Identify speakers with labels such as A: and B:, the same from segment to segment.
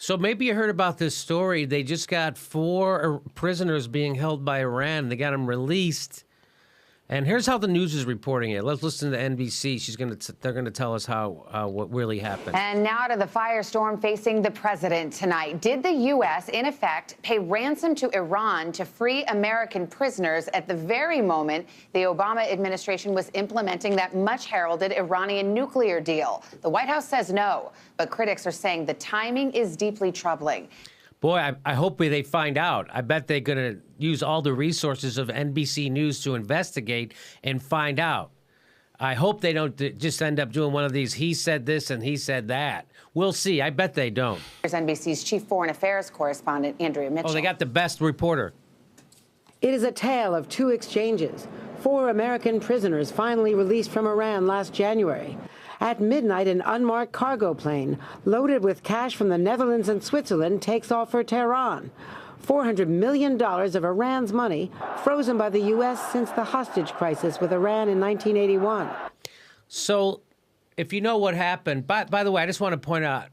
A: So maybe you heard about this story. They just got 4 prisoners being held by Iran. They got them released. And here's how the news is reporting it. Let's listen to NBC. They're going to tell us what really happened.
B: And now to the firestorm facing the president tonight. Did the U.S., in effect, pay ransom to Iran to free American prisoners at the very moment the Obama administration was implementing that much-heralded Iranian nuclear deal? The White House says no, but critics are saying the timing is deeply troubling.
A: Boy, I hope they find out. I bet they're going to use all the resources of NBC News to investigate and find out. I hope they don't just end up doing one of these he said this and he said that. We'll see. I bet they don't.
B: Here's NBC's chief foreign affairs correspondent, Andrea Mitchell.
A: Oh, they got the best reporter.
C: It is a tale of 2 exchanges. 4 American prisoners finally released from Iran last January. At midnight, an unmarked cargo plane loaded with cash from the Netherlands and Switzerland takes off for Tehran. $400 million of Iran's money frozen by the U.S. since the hostage crisis with Iran in 1981.
A: So if you know what happened, by the way, I just want to point out,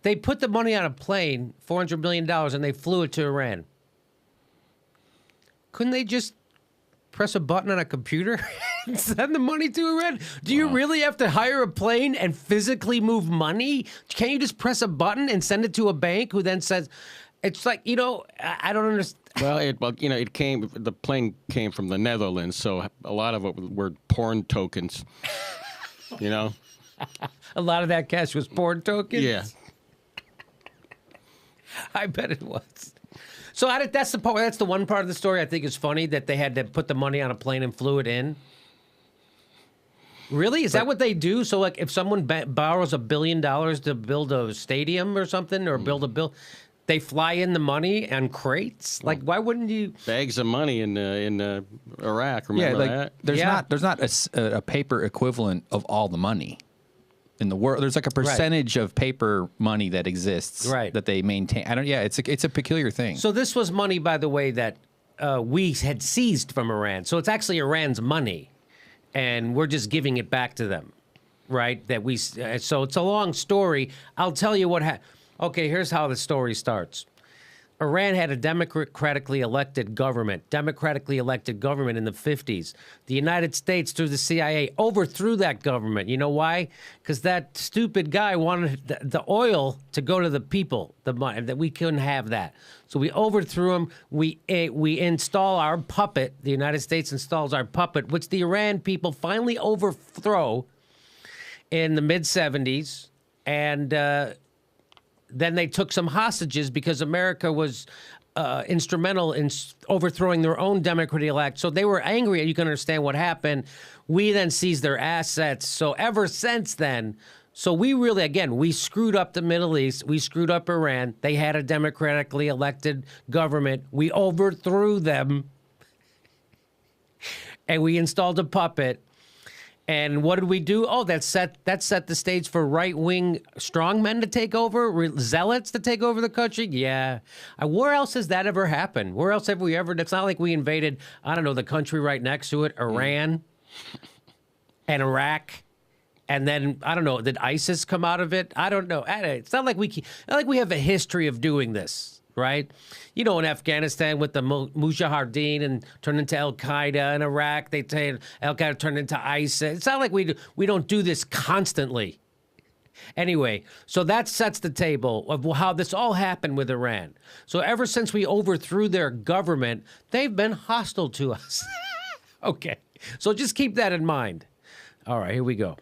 A: they put the money on a plane, $400 million, and they flew it to Iran. Couldn't they just press a button on a computer and send the money to Iran? Do you really have to hire a plane and physically move money? Can't you just press a button and send it to a bank who then says, it's like, I don't understand.
D: Well, the plane came from the Netherlands, so a lot of it were porn tokens, A
A: lot of that cash was porn tokens?
D: Yeah.
A: I bet it was. So that's the one part of the story I think is funny, that they had to put the money on a plane and flew it in. Really? Is that what they do? So, like, if someone borrows $1 billion to build a stadium or something, or build they fly in the money on crates? Like, why wouldn't you?
D: Bags of money in Iraq. Remember that?
E: There's not a paper equivalent of all the money in the world. There's like a percentage of paper money that exists that they maintain. It's a peculiar thing.
A: So this was money, by the way, that we had seized from Iran. So it's actually Iran's money, and we're just giving it back to them, right? So it's a long story. I'll tell you what happened. Okay, here's how the story starts. Iran had a democratically elected government in the 50s. The United States, through the CIA, overthrew that government. You know why? Because that stupid guy wanted the oil to go to the people, the money, that we couldn't have that. So we overthrew him. We install our puppet. The United States installs our puppet, which the Iran people finally overthrow in the mid-70s. And then they took some hostages because America was instrumental in overthrowing their own democratic elect. So they were angry. You can understand what happened. We then seized their assets. So ever since then, we screwed up the Middle East. We screwed up Iran. They had a democratically elected government. We overthrew them. And we installed a puppet. And what did we do? Oh, that set the stage for right-wing strongmen to take over, zealots to take over the country? Yeah. Where else has that ever happened? Where else have we ever? It's not like we invaded, I don't know, the country right next to it, Iran and Iraq. And then, I don't know, did ISIS come out of it? I don't know. It's not like we have a history of doing this. Right? In Afghanistan with the Mujahideen and turned into Al-Qaeda. In Iraq, they say Al-Qaeda turned into ISIS. It's not like we don't do this constantly. Anyway, so that sets the table of how this all happened with Iran. So ever since we overthrew their government, they've been hostile to us. Okay, so just keep that in mind. All right, here we go.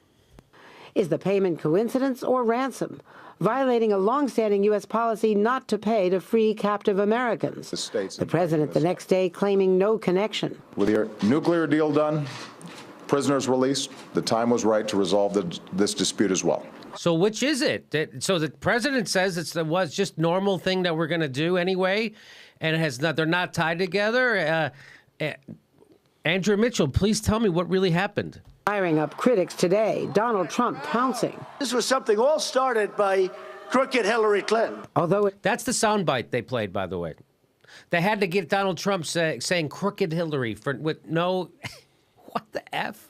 C: Is the payment coincidence or ransom? Violating a long-standing U.S. policy not to pay to free captive Americans. The president the next day claiming no connection.
F: With the nuclear deal done, prisoners released, the time was right to resolve this dispute as well.
A: So which is it? So the president says it was just normal thing that we're going to do anyway, and they're not tied together. Andrea Mitchell, please tell me what really happened.
C: Firing up critics today, Donald Trump pouncing.
G: This was something all started by crooked Hillary Clinton.
A: That's the soundbite they played, by the way. They had to get Donald Trump saying crooked Hillary with no, what the F?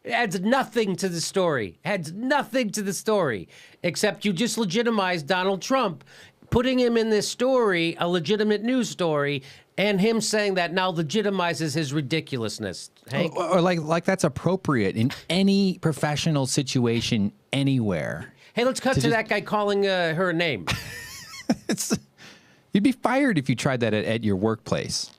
A: It adds nothing to the story. Adds nothing to the story, except you just legitimized Donald Trump, putting him in this story, a legitimate news story, and him saying that now legitimizes his ridiculousness. Hank?
E: Or like that's appropriate in any professional situation anywhere.
A: Hey, let's cut to that guy calling her a name.
E: You'd be fired if you tried that at your workplace.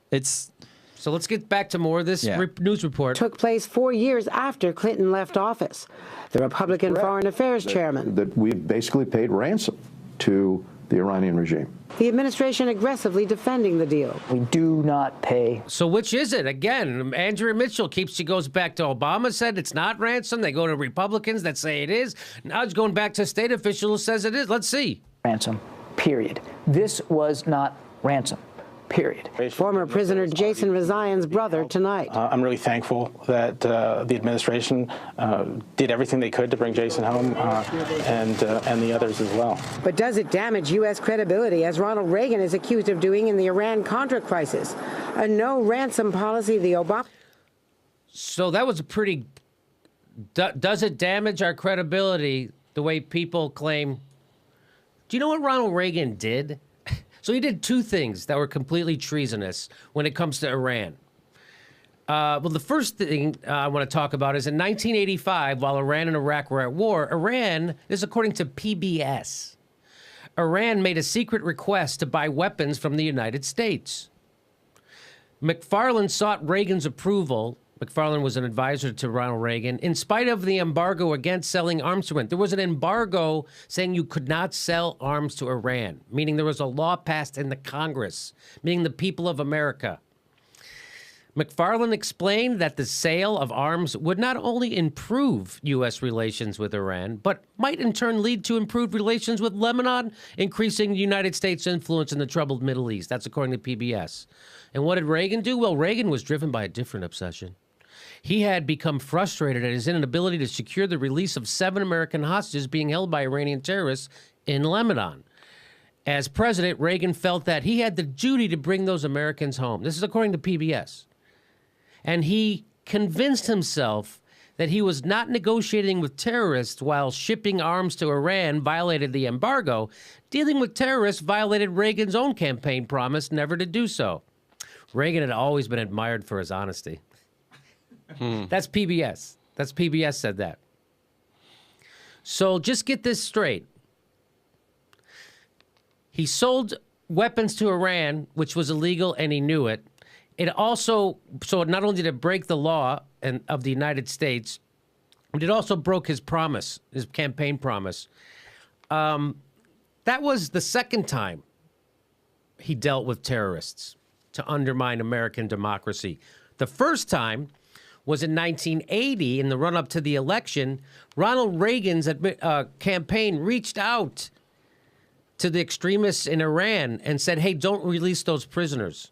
A: So let's get back to more of this news report.
C: Took place 4 years after Clinton left office. The Republican Foreign Affairs chairman.
H: That we've basically paid ransom to the Iranian regime.
C: The administration aggressively defending the deal.
I: We do not pay.
A: So which is it? Again, Andrea Mitchell goes back to Obama said it's not ransom. They go to Republicans that say it is. Now it's going back to a state official who says it is. Let's see.
I: Ransom, period. This was not ransom. Period.
C: Former prisoner Jason Rezaian's brother tonight.
J: I'm really thankful that the administration did everything they could to bring Jason home and the others as well.
C: But does it damage U.S. credibility, as Ronald Reagan is accused of doing in the Iran-Contra crisis? A no-ransom policy the Obama...
A: So that was a pretty... Does it damage our credibility the way people claim... Do you know what Ronald Reagan did? So he did two things that were completely treasonous when it comes to Iran. Well, the first thing I want to talk about is in 1985, while Iran and Iraq were at war, this is according to PBS, Iran made a secret request to buy weapons from the United States. McFarlane sought Reagan's approval. McFarlane was an advisor to Ronald Reagan. In spite of the embargo against selling arms to Iran, there was an embargo saying you could not sell arms to Iran, meaning there was a law passed in the Congress, meaning the people of America. McFarlane explained that the sale of arms would not only improve U.S. relations with Iran, but might in turn lead to improved relations with Lebanon, increasing the United States' influence in the troubled Middle East. That's according to PBS. And what did Reagan do? Well, Reagan was driven by a different obsession. He had become frustrated at his inability to secure the release of 7 American hostages being held by Iranian terrorists in Lebanon. As president, Reagan felt that he had the duty to bring those Americans home. This is according to PBS. And he convinced himself that he was not negotiating with terrorists while shipping arms to Iran violated the embargo. Dealing with terrorists violated Reagan's own campaign promise never to do so. Reagan had always been admired for his honesty. That's PBS. That's PBS said that. So just get this straight. He sold weapons to Iran, which was illegal, and he knew it. It also, so not only did it break the law of the United States, but it also broke his promise, his campaign promise. That was the second time he dealt with terrorists to undermine American democracy. The first time was in 1980, in the run-up to the election. Ronald Reagan's campaign reached out to the extremists in Iran and said, hey, don't release those prisoners.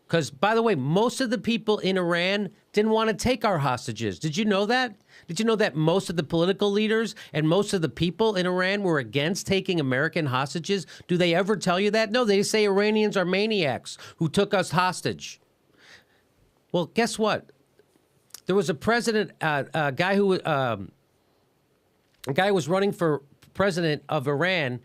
A: Because, by the way, most of the people in Iran didn't want to take our hostages. Did you know that? Did you know that most of the political leaders and most of the people in Iran were against taking American hostages? Do they ever tell you that? No, they say Iranians are maniacs who took us hostage. Well, guess what? There was a president, a guy who was running for president of Iran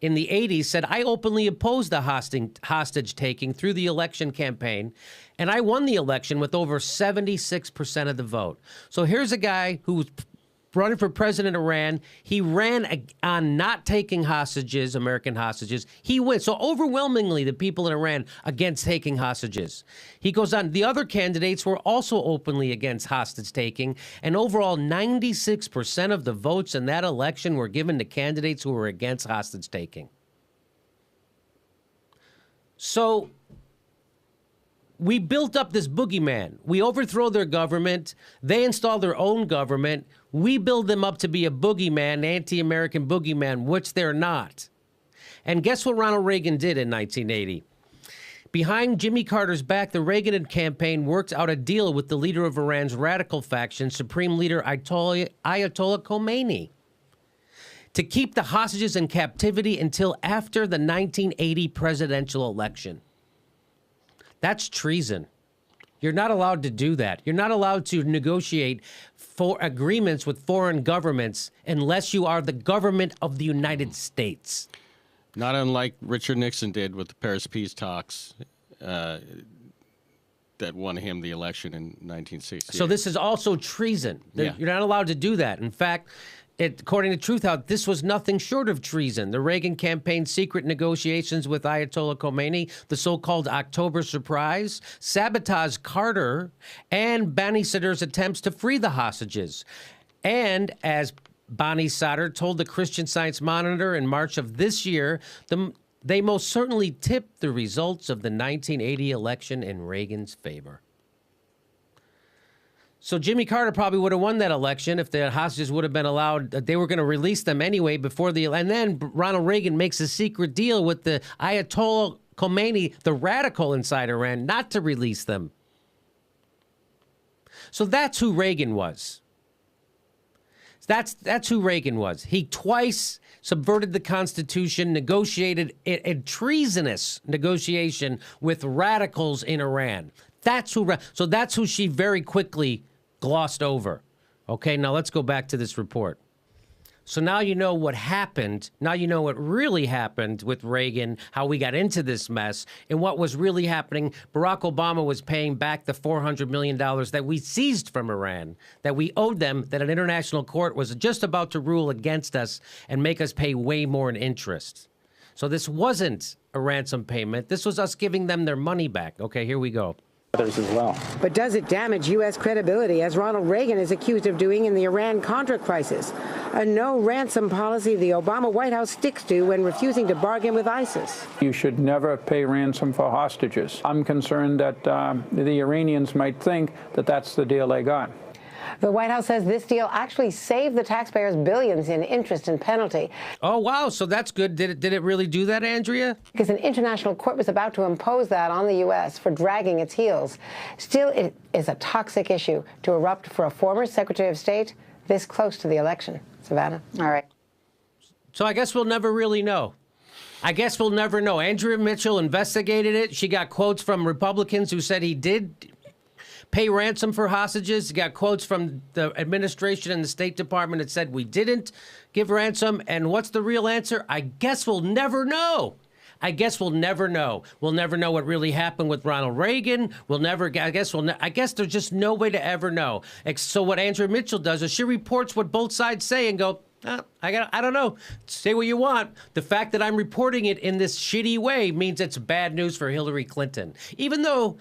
A: in the 80s, said, I openly opposed the hostage taking through the election campaign, and I won the election with over 76% of the vote. So here's a guy who was running for president of Iran. He ran on not taking hostages, American hostages. He wins. So overwhelmingly, the people in Iran against taking hostages. He goes on. The other candidates were also openly against hostage taking. And overall, 96% of the votes in that election were given to candidates who were against hostage taking. So we built up this boogeyman. We overthrow their government. They install their own government. We build them up to be a boogeyman, anti-American boogeyman, which they're not. And guess what Ronald Reagan did in 1980? Behind Jimmy Carter's back, the Reagan campaign worked out a deal with the leader of Iran's radical faction, Supreme Leader Ayatollah Khomeini, to keep the hostages in captivity until after the 1980 presidential election. That's treason. You're not allowed to do that. You're not allowed to negotiate for agreements with foreign governments unless you are the government of the United States.
D: Not unlike Richard Nixon did with the Paris peace talks that won him the election in 1968.
A: So this is also treason.
D: Yeah.
A: You're not allowed to do that. In fact, according to Truth Out, this was nothing short of treason. The Reagan campaign's secret negotiations with Ayatollah Khomeini, the so-called October Surprise, sabotaged Carter and Bani Sadr's attempts to free the hostages. And as Bani Sadr told the Christian Science Monitor in March of this year, they most certainly tipped the results of the 1980 election in Reagan's favor. So Jimmy Carter probably would have won that election if the hostages would have been allowed. They were going to release them anyway before and then Ronald Reagan makes a secret deal with the Ayatollah Khomeini, the radical inside Iran, not to release them. So that's who Reagan was. That's who Reagan was. He twice subverted the Constitution, negotiated a treasonous negotiation with radicals in Iran. So that's who she very quickly glossed over. Okay, now let's go back to this report. So now you know what happened. Now you know what really happened with Reagan, how we got into this mess, and what was really happening. Barack Obama was paying back the $400 million that we seized from Iran, that we owed them, that an international court was just about to rule against us and make us pay way more in interest. So this wasn't a ransom payment. This was us giving them their money back. Okay, here we go.
J: Others as well.
C: But does it damage U.S. credibility, as Ronald Reagan is accused of doing in the Iran-Contra crisis? A no-ransom policy the Obama White House sticks to when refusing to bargain with ISIS.
K: You should never pay ransom for hostages. I'm concerned that the Iranians might think that that's the deal they got.
C: The White House says this deal actually saved the taxpayers billions in interest and penalty.
A: Oh, wow. So that's good. Did it really do that, Andrea?
C: Because an international court was about to impose that on the U.S. for dragging its heels. Still, it is a toxic issue to erupt for a former Secretary of State this close to the election. Savannah?
B: All right.
A: So I guess we'll never really know. I guess we'll never know. Andrea Mitchell investigated it. She got quotes from Republicans who said he did pay ransom for hostages. Got quotes from the administration and the State Department that said we didn't give ransom. And what's the real answer? I guess we'll never know. I guess we'll never know. We'll never know what really happened with Ronald Reagan. I guess there's just no way to ever know. So what Andrea Mitchell does is she reports what both sides say and go, I don't know. Say what you want. The fact that I'm reporting it in this shitty way means it's bad news for Hillary Clinton. Even though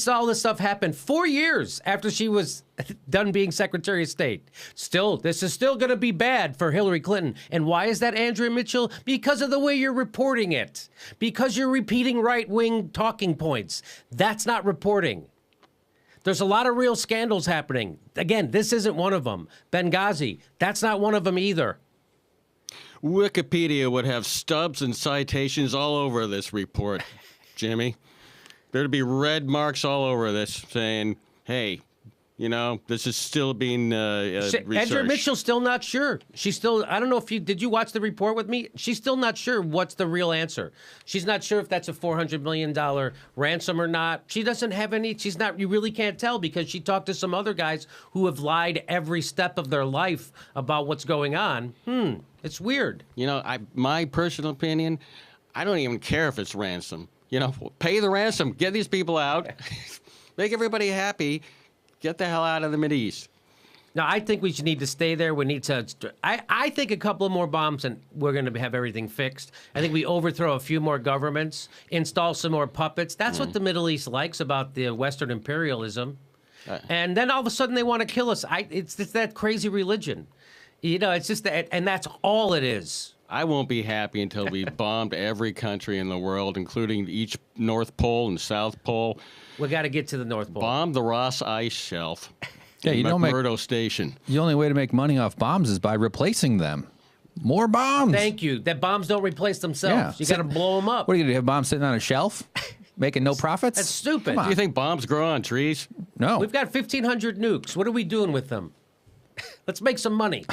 A: all this stuff happened 4 years after she was done being Secretary of State. Still, this is still going to be bad for Hillary Clinton. And why is that, Andrea Mitchell? Because of the way you're reporting it. Because you're repeating right-wing talking points. That's not reporting. There's a lot of real scandals happening. Again, this isn't one of them. Benghazi, that's not one of them either.
D: Wikipedia would have stubs and citations all over this report, Jimmy. There'd be red marks all over this saying, hey, you know, this is still being researched.
A: Andrea Mitchell's still not sure. She's still, I don't know if did you watch the report with me? She's still not sure what's the real answer. She's not sure if that's a $400 million ransom or not. She doesn't have any, you really can't tell because she talked to some other guys who have lied every step of their life about what's going on. It's weird.
D: You know, my personal opinion, I don't even care if it's ransom. You know, pay the ransom, get these people out, make everybody happy. Get the hell out of the Mideast.
A: No, I think we should need to stay there. We need to. I think a couple of more bombs and we're going to have everything fixed. I think we overthrow a few more governments, install some more puppets. That's what the Middle East likes about the Western imperialism. And then all of a sudden they want to kill us. It's that crazy religion. You know, it's just that, and that's all it is.
D: I won't be happy until we've bombed every country in the world, including each North Pole and South Pole.
A: We got to get to the North Pole.
D: Bomb the Ross Ice Shelf.
E: Yeah, you don't
D: McMurdo Station.
E: The only way to make money off bombs is by replacing them. More bombs.
A: Thank you. That bombs don't replace themselves. You got to blow them up.
E: What are you going to do? Have bombs sitting on a shelf? Making no profits?
A: That's stupid.
D: Do you think bombs grow on trees?
E: No.
A: We've got 1,500 nukes. What are we doing with them? Let's make some money.